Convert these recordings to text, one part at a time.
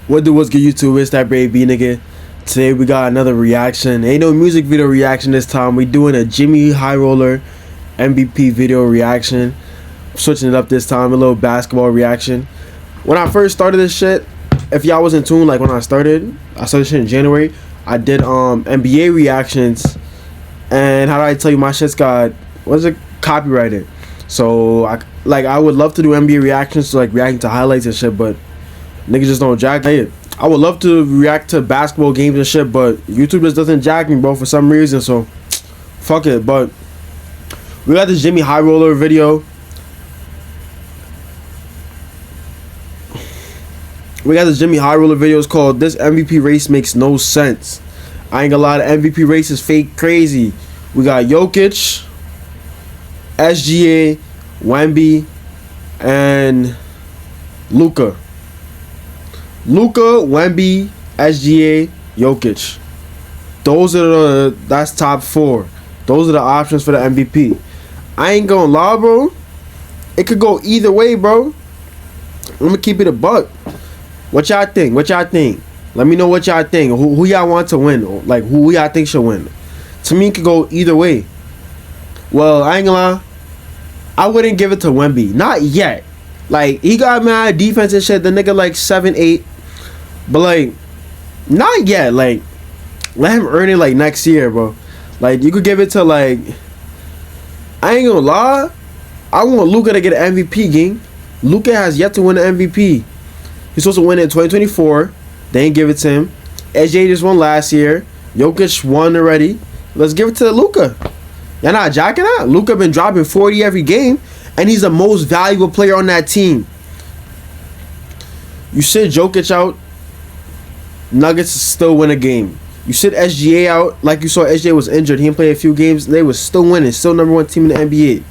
What's good, YouTube? It's that BrayyB nigga. Today we got another reaction. Ain't no music video reaction this time. We doing a JxmyHighroller MVP video reaction. Switching it up this time, a little basketball reaction. When I first started this shit, if y'all was in tune, like when I started shit in January. I did NBA reactions, and how do I tell you, my shit's got, what is it, copyrighted. So I would love to do NBA reactions, so like reacting to highlights and shit, but niggas just don't jack it. I would love to react to basketball games and shit, but YouTube just doesn't jack me, bro, for some reason. So fuck it. But we got this JxmyHighroller video. We got this JxmyHighroller video. It's called "This MVP Race Makes No Sense." I ain't gonna lie, the MVP race is fake crazy. We got Jokic, SGA, Wemby, and Luka, Wemby, SGA, Jokic. That's top 4. Those are the options for the MVP. I ain't gonna lie, bro. It could go either way, bro. I'm gonna keep it a buck. What y'all think? Let me know what y'all think. Who y'all want to win? Like, who y'all think should win? To me, it could go either way. Well, I ain't gonna lie, I wouldn't give it to Wemby. Not yet. Like, he got mad defense and shit. The nigga like 7'8". But like, not yet. Like, let him earn it like next year, bro. Like, you could give it to, like, I ain't gonna lie, I want Luka to get an MVP, gang. Luka has yet to win an MVP. He's supposed to win it in 2024. They ain't give it to him. SJ just won last year. Jokic won already. Let's give it to Luka. Y'all not jacking that? Luka been dropping 40 every game, and he's the most valuable player on that team. You sit Jokic out, Nuggets still win a game. You sit SGA out, like you saw, SGA was injured. He didn't play a few games. They was still winning. Still #1 team in the NBA.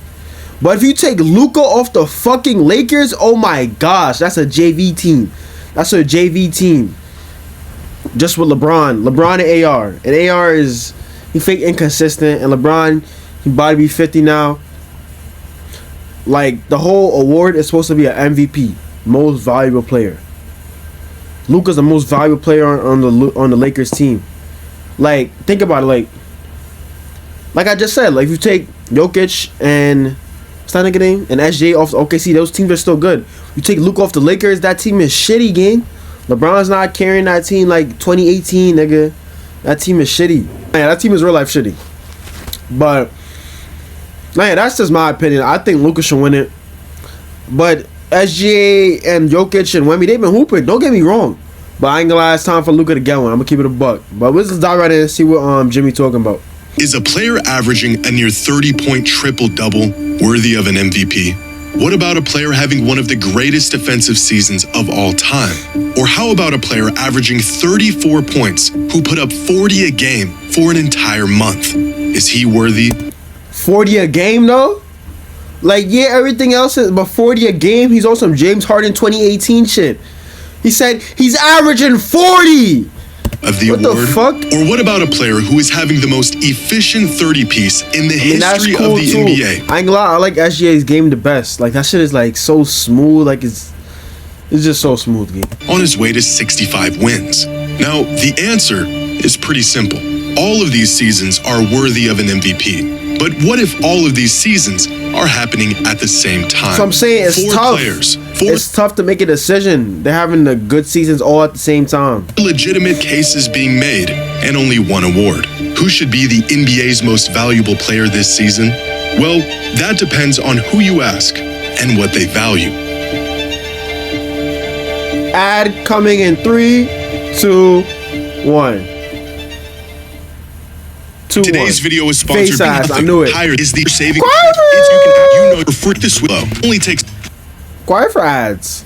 But if you take Luka off the fucking Lakers, oh my gosh, that's a JV team. That's a JV team. Just with LeBron and AR. And AR is, he fake inconsistent. And LeBron, he about to be 50 now. Like, the whole award is supposed to be an MVP, most valuable player. Luka's the most valuable player on the Lakers team. Like, think about it. Like I just said, like, if you take Jokic and what's that nigga name? And SJ off the OKC, those teams are still good. You take Luka off the Lakers, that team is shitty, gang. LeBron's not carrying that team like 2018, nigga. That team is shitty. Man, that team is real life shitty. But man, that's just my opinion. I think Luka should win it. But SGA and Jokic and Wemby, they've been hooping. Don't get me wrong. But I ain't gonna lie, it's time for Luka to get one. I'm gonna keep it a buck. But let's dive right in and see what Jimmy talking about. Is a player averaging a near 30-point triple-double worthy of an MVP? What about a player having one of the greatest defensive seasons of all time? Or how about a player averaging 34 points who put up 40 a game for an entire month? Is he worthy? 40 a game, though? Like, yeah, everything else is, but 40 a game? He's on some James Harden 2018 shit. He said he's averaging 40! Of the award? The fuck? Or what about a player who is having the most efficient 30-piece in the history cool of the too. NBA? I ain't gonna lie, I like SGA's game the best. Like, that shit is like so smooth. Like, it's just so smooth, game. On his way to 65 wins. Now, the answer is pretty simple. All of these seasons are worthy of an MVP. But what if all of these seasons are happening at the same time? So I'm saying it's 4 tough. players. It's tough to make a decision. They're having the good seasons all at the same time. Legitimate cases being made, and only one award. Who should be the NBA's most valuable player this season? Well, that depends on who you ask and what they value. Ad coming in 3, 2, 1. Today's video is sponsored Face by ass, nothing. I knew it. Higher is the saving. Quiet. You know, for this low only takes. Quiet for ads.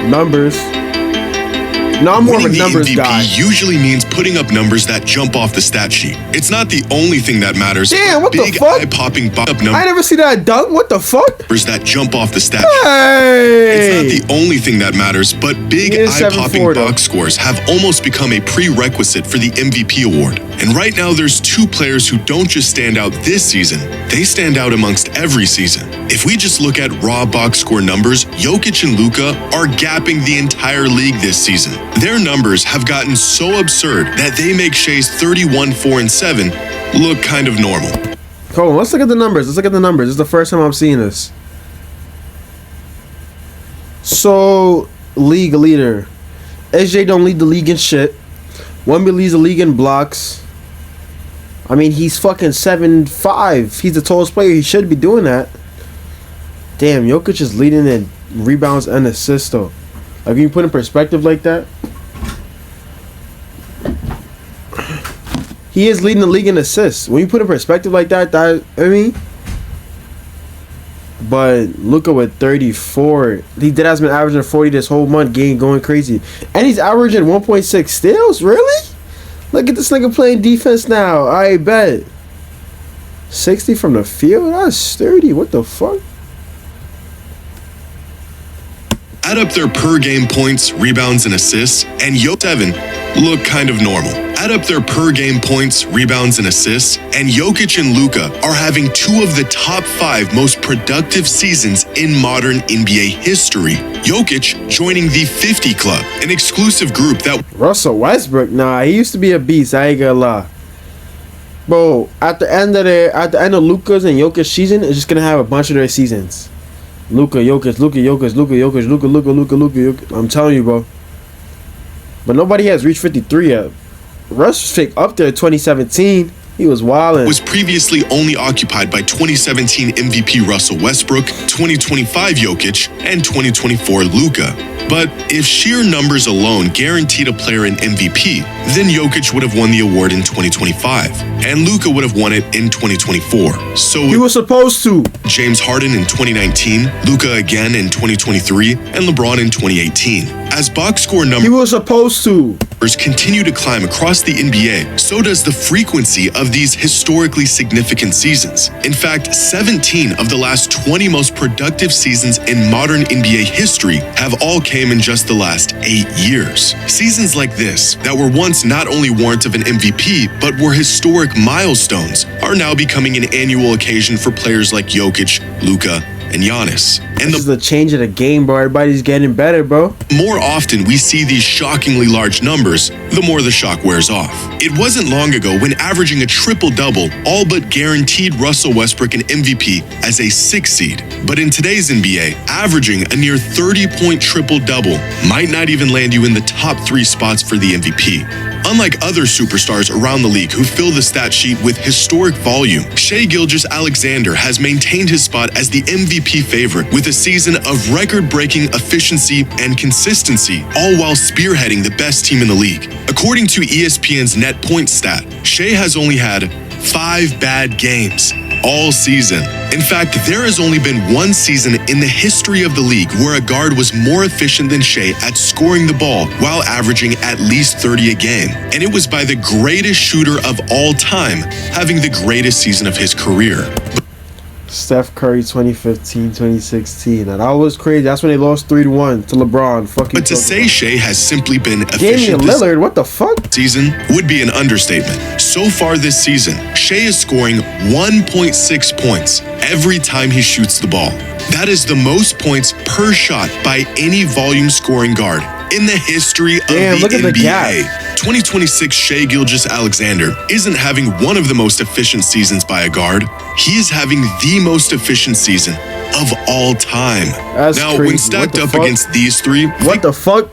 Numbers. No, I'm more of a Winning the numbers MVP guy. usually means putting up numbers that jump off the stat sheet. It's not the only thing that matters. Damn, what the big fuck? eye-popping up I numbers never see that dunk. What the fuck? that jump off the stat sheet. Hey! It's not the only thing that matters, but big He is eye-popping 7'4" though. box scores have almost become a prerequisite for the MVP award. And right now, there's two players who don't just stand out this season, they stand out amongst every season. If we just look at raw box score numbers, Jokic and Luka are gapping the entire league this season. Their numbers have gotten so absurd that they make Shai's 31, 4, and 7 look kind of normal. Hold on, let's look at the numbers. This is the first time I'm seeing this. So, league leader. SJ don't lead the league in shit. Wemby leads the league in blocks. I mean, he's fucking 7'5". He's the tallest player. He should be doing that. Damn, Jokic is leading in rebounds and assists, though. Like, when you put in perspective like that, he is leading the league in assists. When you put in perspective like that, I mean... But Luka with 34. He has been averaging 40 this whole month, going crazy. And he's averaging 1.6 steals? Really? Look at this nigga playing defense now. I bet. 60 from the field? That's sturdy. What the fuck? Add up their per game points, rebounds, and assists, and Jokic 7 look kind of normal. Add up their per game points, rebounds, and assists, and Jokic and Luka are having two of the top 5 most productive seasons in modern NBA history. Jokic joining the 50 Club, an exclusive group that Russell Westbrook, nah, he used to be a beast. I ain't gonna lie. Bro, at the end of Luka's and Jokic's season, it's just gonna have a bunch of their seasons. Luka, Jokic, Luka, Jokic, Luka, Jokic, Luka, Jokic. I'm telling you, bro. But nobody has reached 53 yet. Russ was fake up there in 2017. He was wildin'. was previously only occupied by 2017 MVP Russell Westbrook, 2025 Jokic, and 2024 Luka. But if sheer numbers alone guaranteed a player an MVP, then Jokic would have won the award in 2025, and Luka would have won it in 2024. So He was supposed to. James Harden in 2019, Luka again in 2023, and LeBron in 2018. As box score He numbers was supposed to. continue to climb across the NBA, so does the frequency of these historically significant seasons. In fact, 17 of the last 20 most productive seasons in modern NBA history have all came in just the last 8 years. Seasons like this, that were once not only warrant of an MVP, but were historic milestones, are now becoming an annual occasion for players like Jokic, Luka, and Giannis. And This is the change of the game, bro. Everybody's getting better, bro. more often we see these shockingly large numbers, the more the shock wears off. It wasn't long ago when averaging a triple-double all but guaranteed Russell Westbrook an MVP as a 6 seed. But in today's NBA, averaging a near 30-point triple-double might not even land you in the top 3 spots for the MVP. Unlike other superstars around the league who fill the stat sheet with historic volume, Shai Gilgeous-Alexander has maintained his spot as the MVP favorite with a season of record-breaking efficiency and consistency, all while spearheading the best team in the league. According to ESPN's net point stat, Shai has only had 5 bad games all season. In fact, there has only been one season in the history of the league where a guard was more efficient than Shai at scoring the ball while averaging at least 30 a game. And it was by the greatest shooter of all time, having the greatest season of his career. Steph Curry 2015, 2016. Now, that was crazy. That's when they lost 3-1 to LeBron. But to say Shai has simply been Damian efficient this Lillard, what the fuck? season would be an understatement. So far this season, Shai is scoring 1.6 points every time he shoots the ball. That is the most points per shot by any volume scoring guard in the history of Damn, look the at the NBA. gap. 2026 Shai Gilgeous-Alexander isn't having one of the most efficient seasons by a guard. He is having the most efficient season of all time. That's now, crazy. when stacked What the up fuck? against these three, What the fuck?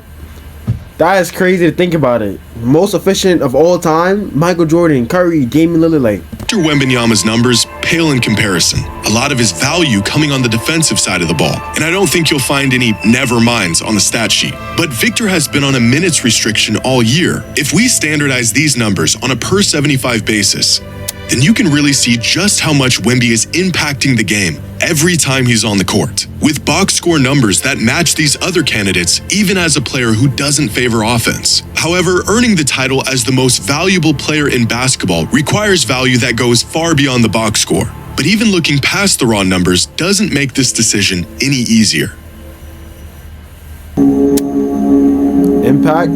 That is crazy to think about it. Most efficient of all time, Michael Jordan, Curry, Damian Lillard. Like, Victor Wembanyama's numbers pale in comparison. A lot of his value coming on the defensive side of the ball. And I don't think you'll find any never minds on the stat sheet. But Victor has been on a minutes restriction all year. If we standardize these numbers on a per 75 basis, then you can really see just how much Wemby is impacting the game every time he's on the court, with box score numbers that match these other candidates even as a player who doesn't favor offense. However, earning the title as the most valuable player in basketball requires value that goes far beyond the box score. But even looking past the raw numbers doesn't make this decision any easier. Impact.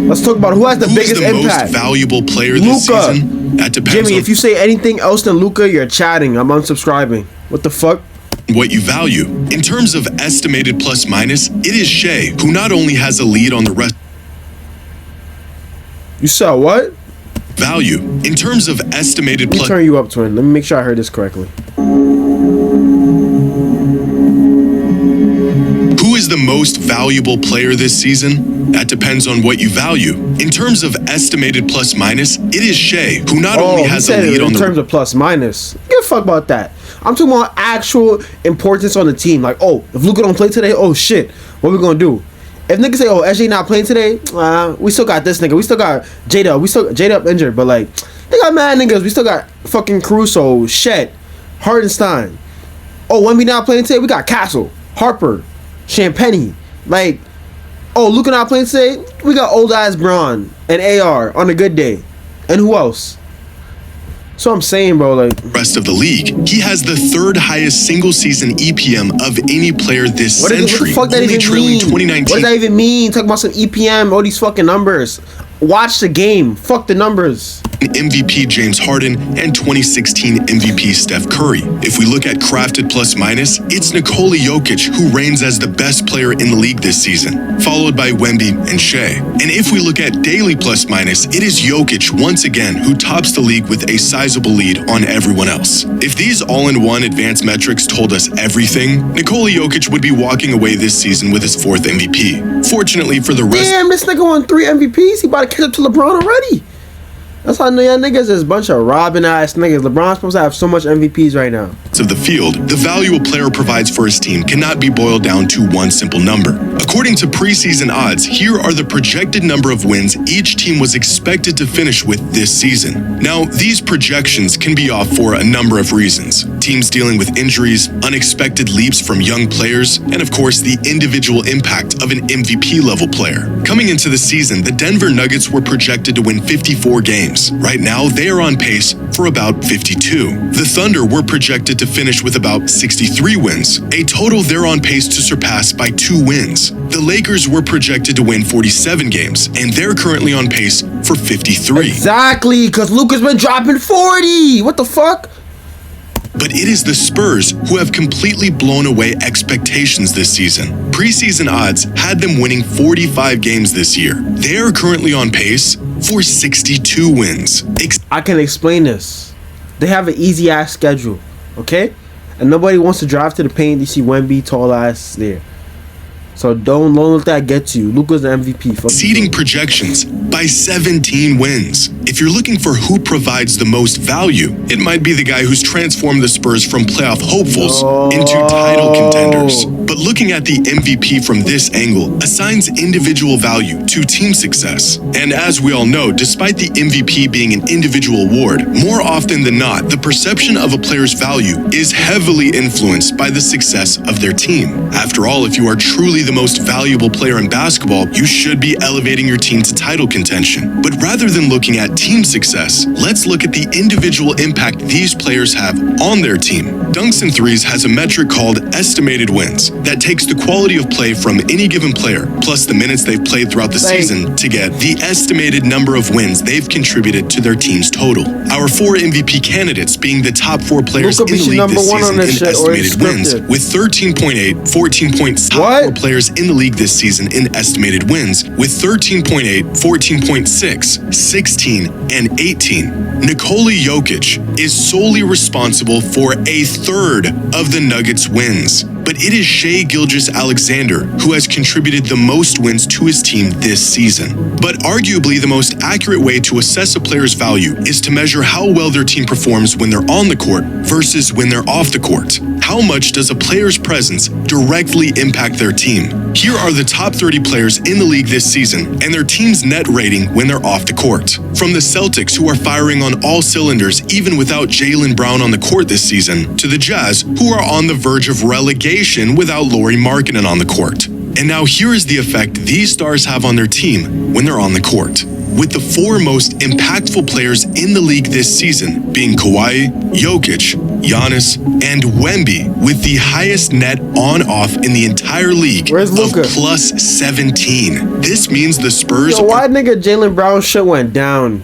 Let's talk about who has the biggest impact. Most valuable player this season? That depends. Jimmy, if you say anything else than Luka, you're chatting. I'm unsubscribing. What the fuck? What you value. In terms of estimated plus minus, it is Shea, who not only has a lead on the rest. You saw what? Value. In terms of estimated plus. Let me turn you up, twin. Let me make sure I heard this correctly. Who is the most valuable player this season? That depends on what you value. In terms of estimated plus minus, it is Shea, who not only has a lead on the. In terms of plus minus, give a fuck about that. I'm talking about actual importance on the team. Like, oh, if Luka don't play today, oh shit, what we gonna do? If niggas say, oh, SJ not playing today, we still got this nigga. We still got J-Dub. We still J-Dub injured, but like, they got mad niggas. We still got fucking Caruso, Shet, Hardenstein. Oh, when we not playing today, we got Castle, Harper, Champagny. Like, oh, Luka not playing today, we got old ass Braun and AR on a good day. And who else? So I'm saying, bro, like, rest of the league, he has the third highest single season EPM of any player this century. What the fuck that even mean? 2019. What does that even mean? Talking about some EPM, all these fucking numbers. Watch the game. Fuck the numbers. MVP James Harden and 2016 MVP Steph Curry. If we look at crafted plus minus, it's Nikola Jokic who reigns as the best player in the league this season, followed by Wemby and Shea. And if we look at daily plus minus, it is Jokic once again who tops the league with a sizable lead on everyone else. If these all-in-one advanced metrics told us everything, Nikola Jokic would be walking away this season with his 4th MVP. Fortunately for the rest. Damn, this nigga won 3 MVPs. He about to catch up to LeBron already. That's how y'all niggas is a bunch of robbing ass niggas. LeBron's supposed to have so much MVPs right now. Of the field, the value a player provides for his team cannot be boiled down to one simple number. According to preseason odds, here are the projected number of wins each team was expected to finish with this season. Now, these projections can be off for a number of reasons. Teams dealing with injuries, unexpected leaps from young players, and of course the individual impact of an MVP level player. Coming into the season, the Denver Nuggets were projected to win 54 games. Right now, they are on pace for about 52. The Thunder were projected to finish with about 63 wins, a total they're on pace to surpass by 2 wins. The Lakers were projected to win 47 games, and they're currently on pace for 53. Exactly, because Luka's been dropping 40. What the fuck? But it is the Spurs who have completely blown away expectations this season. Preseason odds had them winning 45 games this year. They are currently on pace for 62 wins. I can explain this. They have an easy ass schedule, okay? And nobody wants to drive to the paint. You see Wemby, tall ass there. So don't let that get to you. Luka's the MVP. Exceeding projections by 17 wins. If you're looking for who provides the most value, it might be the guy who's transformed the Spurs from playoff hopefuls into title contenders. But looking at the MVP from this angle assigns individual value to team success. And as we all know, despite the MVP being an individual award, more often than not, the perception of a player's value is heavily influenced by the success of their team. After all, if you are truly the most valuable player in basketball, you should be elevating your team to title contention. But rather than looking at team success, let's look at the individual impact these players have on their team. Dunks and Threes has a metric called estimated wins that takes the quality of play from any given player, plus the minutes they've played throughout the season to get the estimated number of wins they've contributed to their team's total. Our 4 MVP candidates being the top 4 players in the league this season in estimated wins, with 13.8, 14.6 top 4 players in the league this season in estimated wins, with 13.8, 14.6, 16, and 18. Nikola Jokic is solely responsible for a third of the Nuggets' wins. But it is Shai Gilgeous-Alexander who has contributed the most wins to his team this season. But arguably the most accurate way to assess a player's value is to measure how well their team performs when they're on the court versus when they're off the court. How how much does a player's presence directly impact their team? Here are the top 30 players in the league this season and their team's net rating when they're off the court. From the Celtics, who are firing on all cylinders even without Jaylen Brown on the court this season, to the Jazz, who are on the verge of relegation without Lauri Markkanen on the court. And now here is the effect these stars have on their team when they're on the court. With the 4 most impactful players in the league this season being Kawhi, Jokic, Giannis, and Wemby, with the highest net on-off in the entire league Where's of Luka? plus 17. This means the Spurs Yo, why nigga Jaylen Brown shit went down?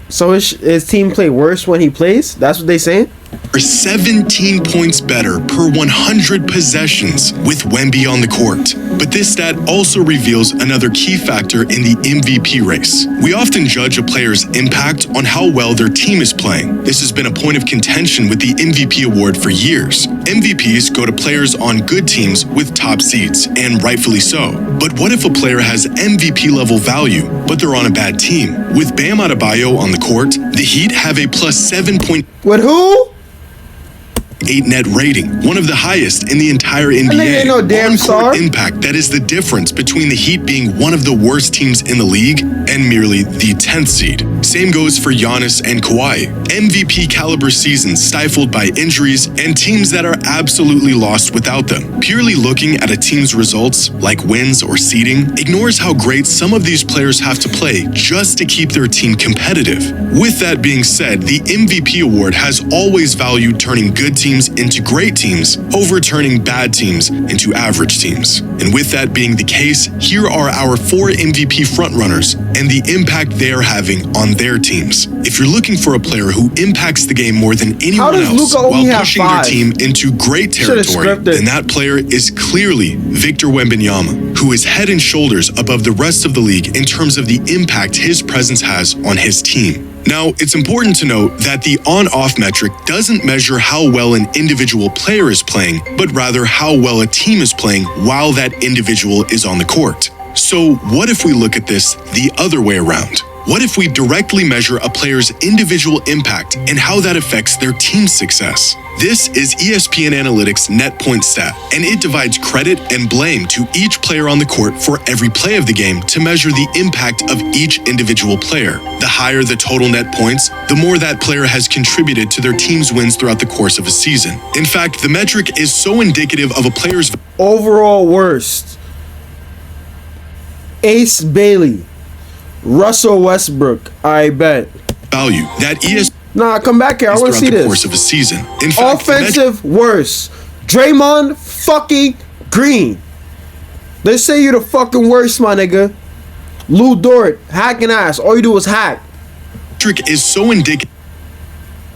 So his team play worse when he plays? That's what they saying? are 17 points better per 100 possessions with Wemby on the court. But this stat also reveals another key factor in the MVP race. We often judge a player's impact on how well their team is playing. This has been a point of contention with the MVP award for years. MVPs go to players on good teams with top seeds, and rightfully so. But what if a player has MVP level value, but they're on a bad team? With Bam Adebayo on the court, the Heat have a plus 7.8 With who? net rating, one of the highest in the entire nigga NBA. ain't no damn On-court star. impact, that is the difference between the Heat being one of the worst teams in the league and merely the 10th seed. Same goes for Giannis and Kawhi. MVP caliber seasons stifled by injuries and teams that are absolutely lost without them. Purely looking at a team's results, like wins or seeding, ignores how great some of these players have to play just to keep their team competitive. With that being said, the MVP award has always valued turning good teams into great teams over turning bad teams into average teams. And with that being the case, here are our 4 MVP frontrunners and the impact they are having on their teams. If you're looking for a player who impacts the game more than anyone does else Luka only while have pushing 5? their team into great Should've territory, scripted. then that player is clearly Victor Wembanyama, who is head and shoulders above the rest of the league in terms of the impact his presence has on his team. Now, it's important to note that the on-off metric doesn't measure how well an individual player is playing, but rather how well a team is playing while that individual is on the court. So what if we look at this the other way around? What if we directly measure a player's individual impact and how that affects their team's success? This is ESPN Analytics net point stat, and it divides credit and blame to each player on the court for every play of the game to measure the impact of each individual player. The higher the total net points, the more that player has contributed to their team's wins throughout the course of a season. In fact, the metric is so indicative of a player's Overall worst. Ace Bailey. Russell Westbrook. I bet. value that ESPN Nah, come back here. I want to throughout see the this. course of a season. In fact, the metric Offensive worst. Draymond fucking Green. They say you're the fucking worst, my nigga. Lou Dort, hacking ass. All you do is hack. is so indicative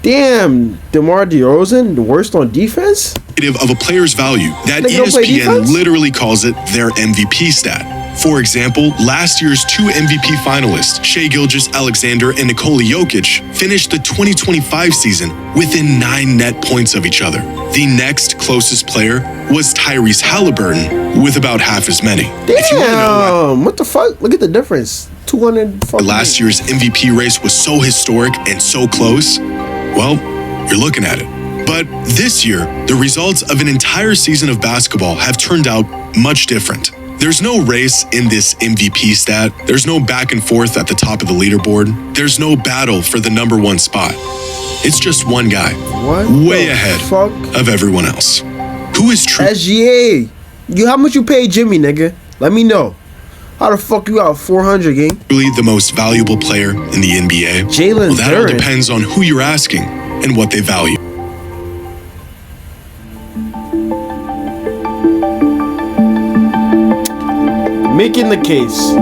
Damn, DeMar DeRozan, the worst on defense? of a player's value that They don't play ESPN defense? literally calls it their MVP stat. For example, last year's 2 MVP finalists, Shai Gilgeous-Alexander and Nikola Jokic, finished the 2025 season within 9 net points of each other. The next closest player was Tyrese Halliburton, with about half as many. If you want to know why Damn, what the fuck? Look at the difference. 200 fucking. last year's MVP race was so historic and so close, well, you're looking at it. But this year, the results of an entire season of basketball have turned out much different. There's no race in this MVP stat. There's no back and forth at the top of the leaderboard. There's no battle for the number 1 spot. It's just one guy, What way the ahead fuck? of everyone else. Who is SGA. How much you pay Jimmy, nigga? Let me know. How the fuck you got 400, gang? truly the most valuable player in the NBA? Jalen Well, that all Duren. depends on who you're asking and what they value. Making the case.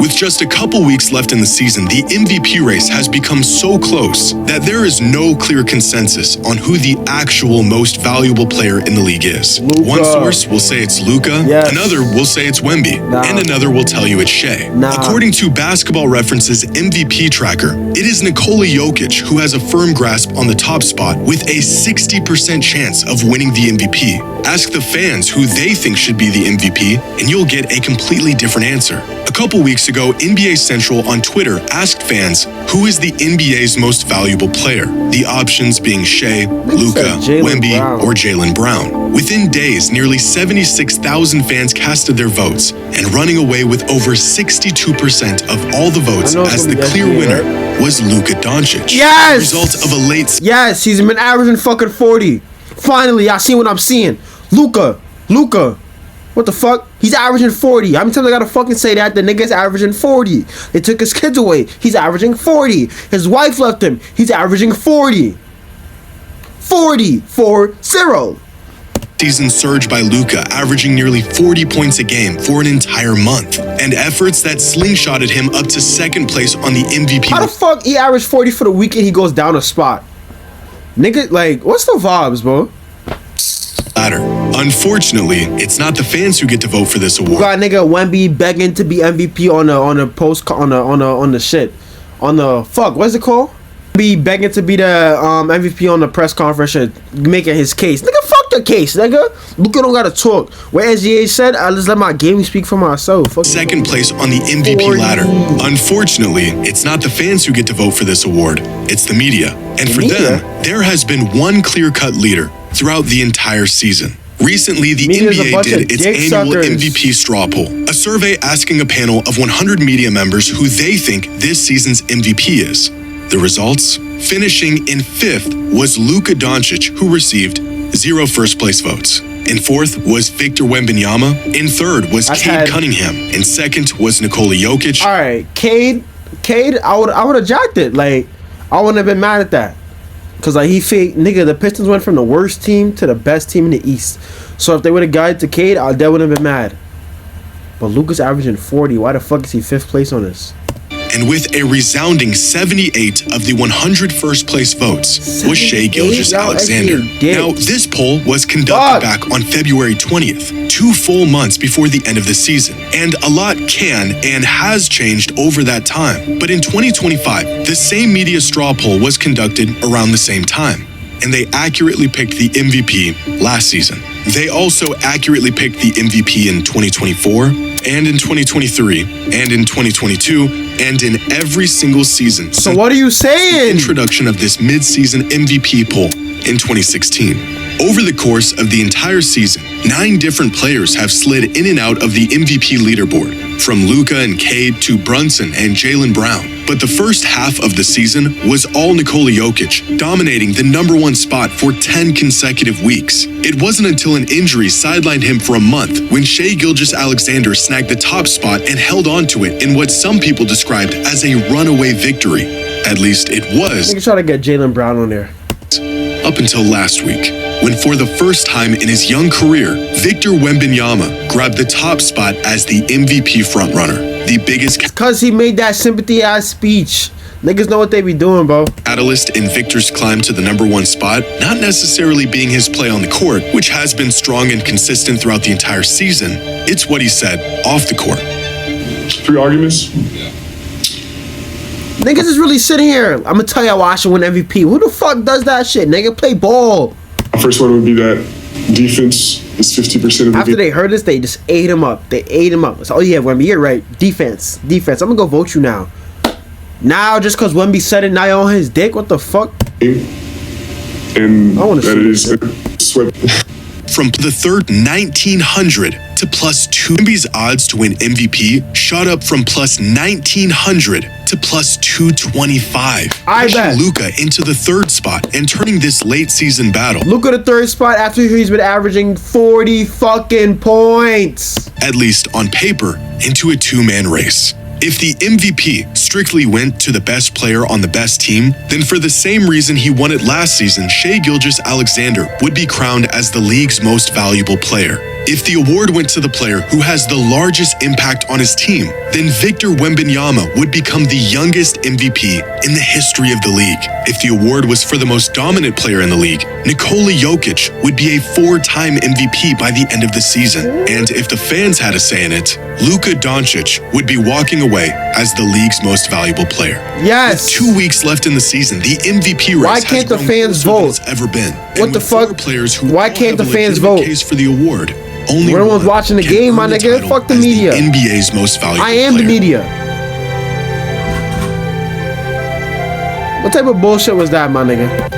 With just a couple weeks left in the season, the MVP race has become so close that there is no clear consensus on who the actual most valuable player in the league is. Luka. One source will say it's Luka, Yes. another will say it's Wemby, Nah. and another will tell you it's Shai. Nah. According to Basketball Reference's MVP tracker, it is Nikola Jokic who has a firm grasp on the top spot with a 60% chance of winning the MVP. Ask the fans who they think should be the MVP, and you'll get a completely different answer. A couple weeks ago, ago, NBA Central on Twitter asked fans who is the NBA's most valuable player, the options being Shea, Luka, Wemby, or Jaylen Brown. Within days, nearly 76,000 fans casted their votes, and running away with over 62% of all the votes as the clear winner was Luka Doncic. Yes! Result of a late... Yes, he's been averaging fucking 40. Finally, y'all see what I'm seeing. Luka. What the fuck? He's averaging 40. How many times I gotta fucking say that? The nigga's averaging 40. They took his kids away. He's averaging 40. His wife left him. He's averaging 40. 40. Season surge by Luka, averaging nearly 40 points a game for an entire month, and efforts that slingshotted him up to second place on the MVP. How the fuck he averaged 40 for the weekend? He goes down a spot. Nigga, like, what's the vibes, bro? Ladder. Unfortunately, it's not the fans who get to vote for this award. You got nigga Wemby begging to be MVP on the shit. On the fuck, what's it called? Be begging to be the MVP on the press conference and making his case. Nigga, fuck the case, nigga. Luka don't gotta talk. Where SGA said, I just let my game speak for myself. Fuck second place on the MVP ladder. Unfortunately, it's not the fans who get to vote for this award. It's the media. And for them, there has been one clear-cut leader throughout the entire season. Recently, the NBA did its annual MVP straw poll, a survey asking a panel of 100 media members who they think this season's MVP is. The results? Finishing in 5th was Luka Doncic, who received 0 first-place votes. In 4th was Victor Wembanyama. In 3rd was Cade Cunningham. In 2nd was Nikola Jokic. All right, Cade, I would have jacked it. Like, I wouldn't have been mad at that. Because, like, nigga, the Pistons went from the worst team to the best team in the East. So if they would have guided to Cade, I wouldn't have been mad. But Luka's averaging 40. Why the fuck is he 5th place on this? And with a resounding 78 of the 100 first-place votes was Shai Gilgeous-Alexander. Now, this poll was conducted back on February 20th, 2 full months before the end of the season. And a lot can and has changed over that time. But in 2025, the same media straw poll was conducted around the same time. And they accurately picked the MVP last season. They also accurately picked the MVP in 2024, and in 2023, and in 2022, and in every single season. So what are you saying? The introduction of this mid-season MVP poll in 2016. Over the course of the entire season, 9 different players have slid in and out of the MVP leaderboard, from Luka and Cade to Brunson and Jaylen Brown. But the first half of the season was all Nikola Jokic, dominating the #1 spot for 10 consecutive weeks. It wasn't until an injury sidelined him for a month when Shai Gilgeous-Alexander snagged the top spot and held on to it in what some people described as a runaway victory. At least it was. Nigga try to get Jaylen Brown on there. Up until last week, when for the first time in his young career, Victor Wembanyama grabbed the top spot as the MVP frontrunner. The biggest because he made that sympathy-ass speech. Niggas know what they be doing, bro. Catalyst in Victor's climb to the #1 spot, not necessarily being his play on the court, which has been strong and consistent throughout the entire season. It's what he said off the court. 3 arguments? Niggas is really sitting here. I'm gonna tell y'all why I should win MVP. Who the fuck does that shit? Nigga, play ball. First one would be that defense is 50% of the After they heard this, they just ate him up. They ate him up. So, oh yeah, Wemby, you're right. Defense. I'm gonna go vote you now. Now, just cause Wemby said it, now you're on his dick? What the fuck? And I wanna that see is swept. From the third 1900 to +2. Wemby's odds to win MVP shot up from +1900 to +225. I bet. Luka into the 3rd spot and turning this late season battle. Luka the 3rd spot after he's been averaging 40 fucking points. At least on paper, into a 2-man race. If the MVP strictly went to the best player on the best team, then for the same reason he won it last season, Shai Gilgeous-Alexander would be crowned as the league's most valuable player. If the award went to the player who has the largest impact on his team, then Victor Wembanyama would become the youngest MVP in the history of the league. If the award was for the most dominant player in the league, Nikola Jokic would be a 4-time MVP by the end of the season. And if the fans had a say in it, Luka Doncic would be walking away as the league's most valuable player. Yes. With 2 weeks left in the season, the MVP race Why can't the fans vote? has ever been. What the fuck? Players who Why can't the fans vote? Case for the award. Only we're the ones watching the game, my nigga. Fuck the media. The NBA's most valuable I am player. the media. What type of bullshit was that, my nigga?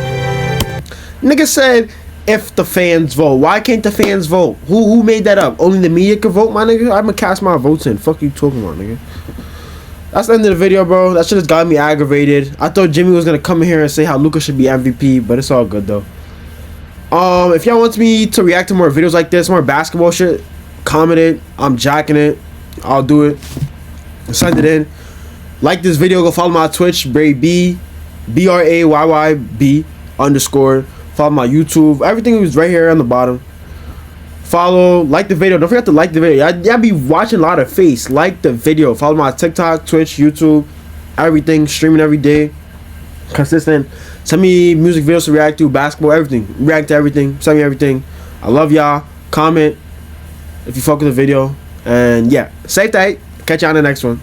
Nigga said, if the fans vote. Why can't the fans vote? Who made that up? Only the media can vote, my nigga? I'ma cast my votes in. Fuck you talking about, nigga. That's the end of the video, bro. That shit has got me aggravated. I thought Jimmy was gonna come in here and say how Luka should be MVP, but it's all good though. If y'all want me to react to more videos like this, more basketball shit, comment it. I'm jacking it. I'll do it. Send it in. Like this video. Go follow my Twitch, BrayyB, BrayyB _. Follow my YouTube. Everything is right here on the bottom. Follow, like the video. Don't forget to like the video. Y'all be watching a lot of face. Like the video. Follow my TikTok, Twitch, YouTube, everything. Streaming every day. Consistent. Send me music videos to react to, basketball, everything. React to everything. Send me everything. I love y'all. Comment if you fuck with the video. And yeah, stay tight. Catch y'all in the next one.